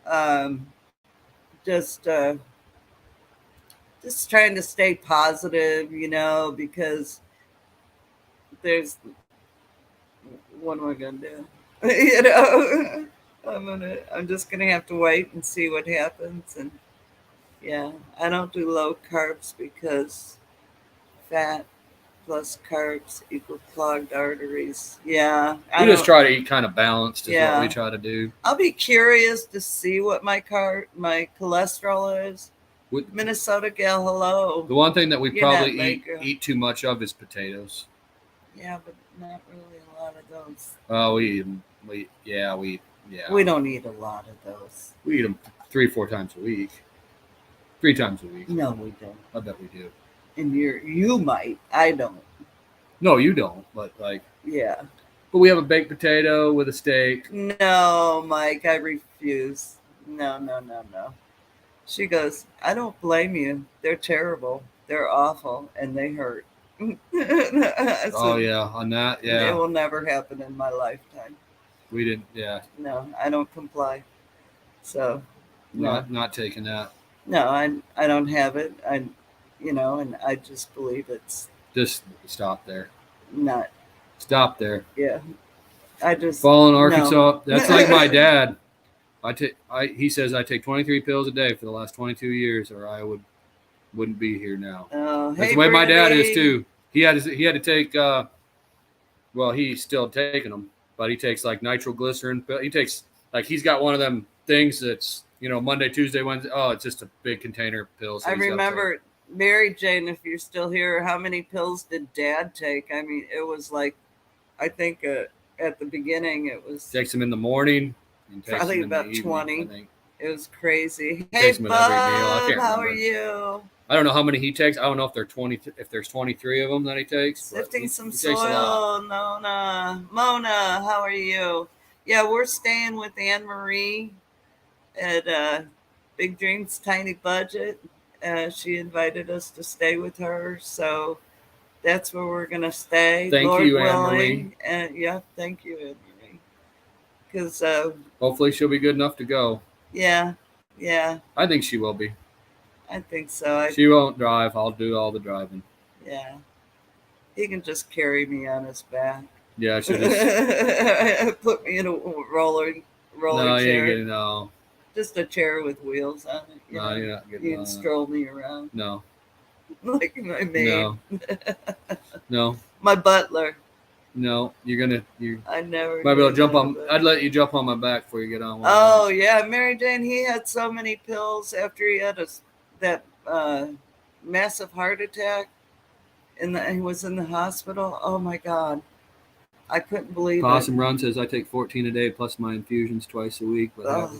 Speaker 1: um, just just trying to stay positive, because there's what am I gonna do? I'm just gonna have to wait and see what happens. And yeah, I don't do low carbs because fat plus carbs equal clogged arteries. Yeah,
Speaker 2: We just try to eat kind of balanced is what we
Speaker 1: Yeah.
Speaker 2: try to do.
Speaker 1: I'll be curious to see what my cholesterol is.
Speaker 2: With-
Speaker 1: Minnesota gal, hello.
Speaker 2: The one thing that we
Speaker 1: You're not
Speaker 2: probably
Speaker 1: late, girl.
Speaker 2: eat too much of is potatoes.
Speaker 1: Yeah, but not really a lot of those.
Speaker 2: Oh, we eat them. We
Speaker 1: don't eat a lot of those.
Speaker 2: We eat them 3-4 times a week. 3 times a week.
Speaker 1: No, we don't.
Speaker 2: I bet we do.
Speaker 1: And you might. I don't.
Speaker 2: No, you don't. But
Speaker 1: Yeah.
Speaker 2: But we have a baked potato with a steak.
Speaker 1: No, Mike, I refuse. No. She goes, I don't blame you. They're terrible. They're awful, and they hurt.
Speaker 2: Oh yeah, on that, yeah.
Speaker 1: It will never happen in my lifetime.
Speaker 2: We didn't. Yeah.
Speaker 1: No, I don't comply. So, no.
Speaker 2: Not taking that.
Speaker 1: No, I don't have it. And I just believe it's
Speaker 2: Just stop there.
Speaker 1: not.
Speaker 2: Stop there.
Speaker 1: Yeah. I just
Speaker 2: Fallen Arkansas.
Speaker 1: No.
Speaker 2: That's like my dad. He says I take 23 pills a day for the last 22 years, or I wouldn't be here now.
Speaker 1: Oh,
Speaker 2: That's
Speaker 1: hey,
Speaker 2: the way my dad
Speaker 1: Brandy.
Speaker 2: is too. He had to take. Well, he's still taking them, but he takes like nitroglycerin. He takes he's got one of them things that's Monday, Tuesday, Wednesday. Oh, it's just a big container of pills.
Speaker 1: I remember Mary Jane. If you're still here, how many pills did Dad take? I mean, it was like, I think at the beginning it was
Speaker 2: takes them in the morning. And takes
Speaker 1: probably
Speaker 2: them in the
Speaker 1: about
Speaker 2: evening,
Speaker 1: 20.
Speaker 2: I think.
Speaker 1: It was crazy. Hey,
Speaker 2: Takes them in every meal. I
Speaker 1: Bub,
Speaker 2: can't
Speaker 1: how are
Speaker 2: remember.
Speaker 1: you?
Speaker 2: I don't know how many he takes. I don't know if there's 23 of them that he takes. but
Speaker 1: Sifting
Speaker 2: he
Speaker 1: some
Speaker 2: takes a lot.
Speaker 1: soil, Mona, how are you? Yeah, we're staying with Anne Marie at Big Dreams Tiny Budget. She invited us to stay with her, so that's where we're gonna stay.
Speaker 2: Thank
Speaker 1: Lord
Speaker 2: you, Anne
Speaker 1: willing. And yeah, thank you, Anne Marie. Because
Speaker 2: Hopefully she'll be good enough to go.
Speaker 1: yeah,
Speaker 2: I think she will be.
Speaker 1: I think so.
Speaker 2: She won't drive. I'll do all the driving.
Speaker 1: Yeah, he can just carry me on his back.
Speaker 2: Yeah, I should just.
Speaker 1: Put me in a roller
Speaker 2: No, you
Speaker 1: chair.
Speaker 2: ain't getting no.
Speaker 1: Just a chair with wheels on it.
Speaker 2: No, you're not getting
Speaker 1: You can stroll me around
Speaker 2: No,
Speaker 1: like my maid.
Speaker 2: no,
Speaker 1: My butler.
Speaker 2: no. You
Speaker 1: I never
Speaker 2: might be able to
Speaker 1: did
Speaker 2: jump
Speaker 1: that,
Speaker 2: on.
Speaker 1: but-
Speaker 2: I'd let you jump on my back before you get on one.
Speaker 1: Oh yeah, Mary Jane. He had so many pills after he had that massive heart attack, and he was in the hospital. Oh my God, I couldn't believe
Speaker 2: Possum Run says I take 14 a day plus my infusions twice a week, but
Speaker 1: it.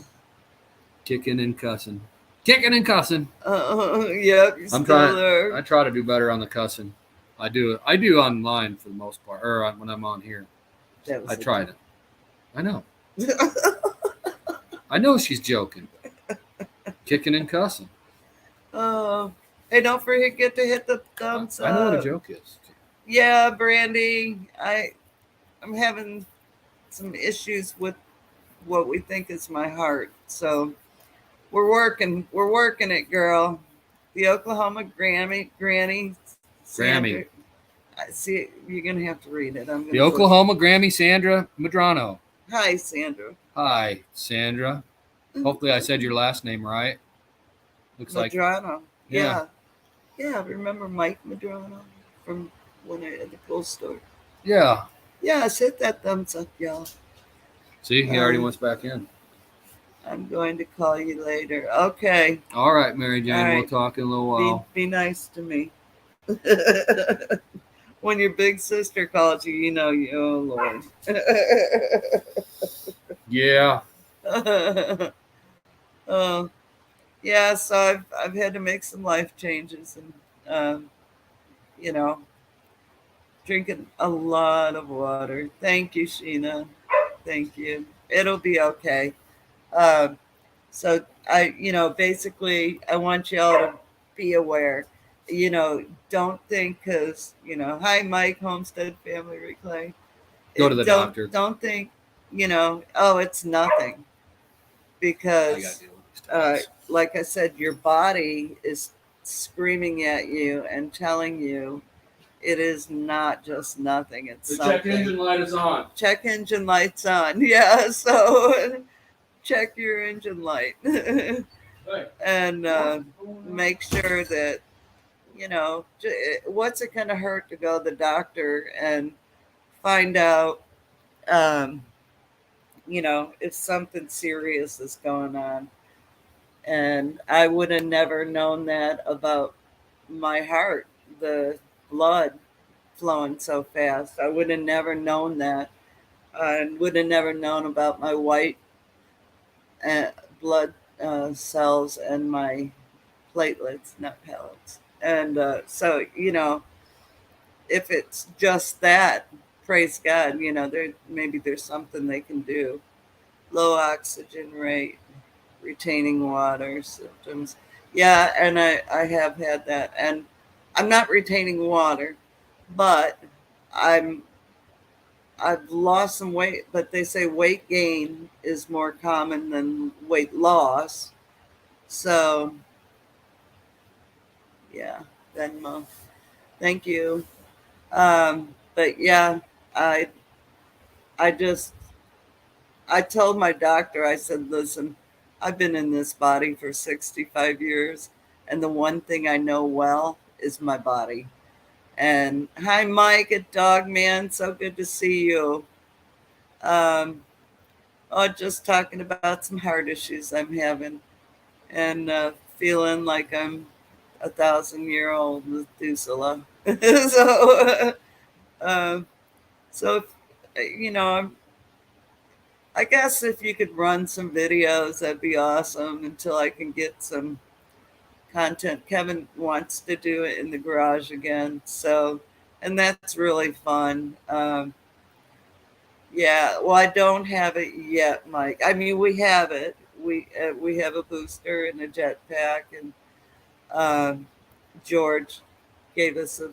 Speaker 2: kicking and cussing. Yep,
Speaker 1: I'm
Speaker 2: trying.
Speaker 1: there.
Speaker 2: I try to do better on the cussing. I do online for the most part, or when I'm on here. I tried it. I know. I know she's joking. Kicking and cussing.
Speaker 1: Oh, hey, don't forget to hit the thumbs
Speaker 2: I know what a
Speaker 1: up.
Speaker 2: joke is.
Speaker 1: Yeah, Brandy, I'm having some issues with what we think is my heart. So we're working it, girl. The Oklahoma Granny Sandra.
Speaker 2: Grammy.
Speaker 1: I see. You're gonna have to read it. I'm
Speaker 2: The
Speaker 1: gonna butcher.
Speaker 2: Oklahoma Grammy Sandra Madrano.
Speaker 1: Hi, Sandra.
Speaker 2: Hi, Sandra. Hopefully I said your last name right. Looks like,
Speaker 1: Madrano.
Speaker 2: yeah.
Speaker 1: Yeah, yeah. Remember Mike Madrano from when I at the pool store?
Speaker 2: Yeah.
Speaker 1: Yes, hit that thumbs up, y'all.
Speaker 2: See, he already wants back in.
Speaker 1: I'm going to call you later. Okay.
Speaker 2: All right, Mary
Speaker 1: All
Speaker 2: Jane. We'll
Speaker 1: right.
Speaker 2: talk in a little while.
Speaker 1: Be nice to me. When your big sister calls you, you know you. Oh Lord.
Speaker 2: Yeah.
Speaker 1: Oh yeah. So I've had to make some life changes, and you know, drinking a lot of water. Thank you, Sheena. Thank you. It'll be okay. Um, so basically, I want y'all to be aware. You know, don't think because hi, Mike, Homestead Family Reclaim.
Speaker 2: Go to the doctor.
Speaker 1: Don't think, oh, it's nothing
Speaker 2: I
Speaker 1: because,
Speaker 2: gotta deal with these
Speaker 1: like I said, your body is screaming at you and telling you it is not just nothing. It's
Speaker 2: The
Speaker 1: something.
Speaker 2: check engine light is on.
Speaker 1: Check engine lights on. Yeah, so check your engine light and make sure that what's it going to hurt to go to the doctor and find out um, if something serious is going on. And I would have never known that about my heart, the blood flowing so fast. I would have never known that. I would have never known about my white uh, blood cells and my platelets, not pellets. And so, if it's just that, praise God, maybe there's something they can do. Low oxygen rate, retaining water symptoms. Yeah, and I have had that. And I'm not retaining water, but I'm I've lost some weight, but they say weight gain is more common than weight loss. So yeah, Venmo. Thank you. But yeah, I I just I told my doctor, I said, listen, I've been in this body for 65 years, and the one thing I know well is my body. And hi, Mike at Dog Man. So good to see you. Um, just talking about some heart issues I'm having and feeling like I'm 1,000-year-old Methuselah. so, um, so if, I guess if you could run some videos, that'd be awesome until I can get some content. Kevin wants to do it in the garage again. So, and that's really fun. Yeah, well, I don't have it yet, Mike. I mean, we have it. We have a booster and a jetpack, and George gave us a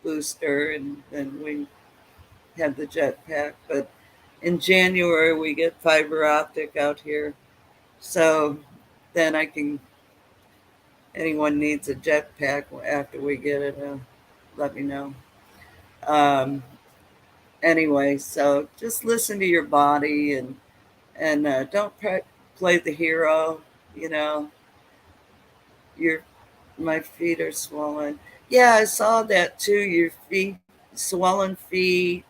Speaker 1: booster, and then we had the jetpack. But in January, we get fiber optic out here, so then I can. Anyone needs a jetpack after we get it, let me know. Um, anyway, so just listen to your body and don't play the hero. You know, your my feet are swollen. Yeah, I saw that too. Your feet, swollen feet.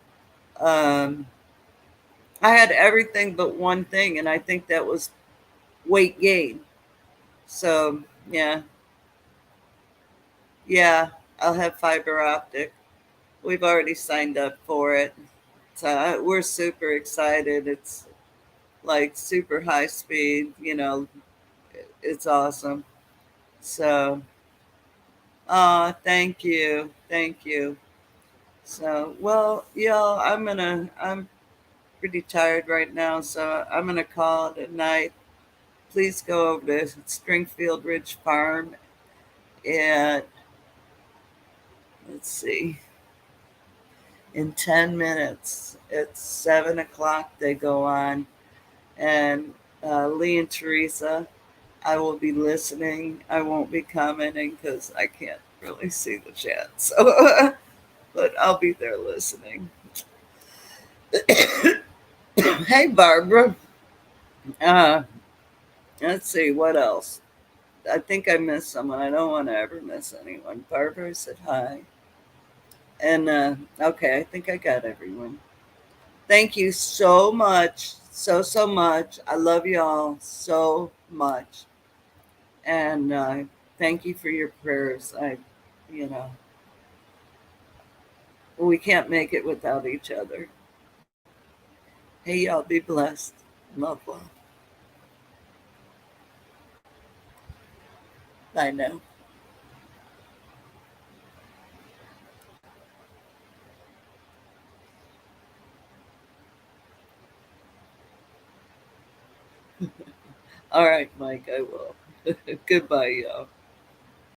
Speaker 1: Um, I had everything but one thing, and I think that was weight gain. So yeah, yeah, I'll have fiber optic. We've already signed up for it. So we're super excited. It's like super high speed. It's awesome. So, thank you, thank you. So, well, y'all, I'm pretty tired right now, so I'm gonna call it a night. please go over to Stringfield Ridge Farm at, let's see, in 10 minutes. At 7 o'clock, they go on. And Lee and Teresa, I will be listening. I won't be commenting because I can't really see the chat. So, but I'll be there listening. Hey, Barbara. Uh, let's see, what else? I think I missed someone. I don't want to ever miss anyone. Barbara said hi. And okay, I think I got everyone. Thank you so much. So much. I love you all so much. And thank you for your prayers. You know, we can't make it without each other. Hey, y'all, be blessed. Love, love. Bye now. All right, Mike, I will. Goodbye, y'all.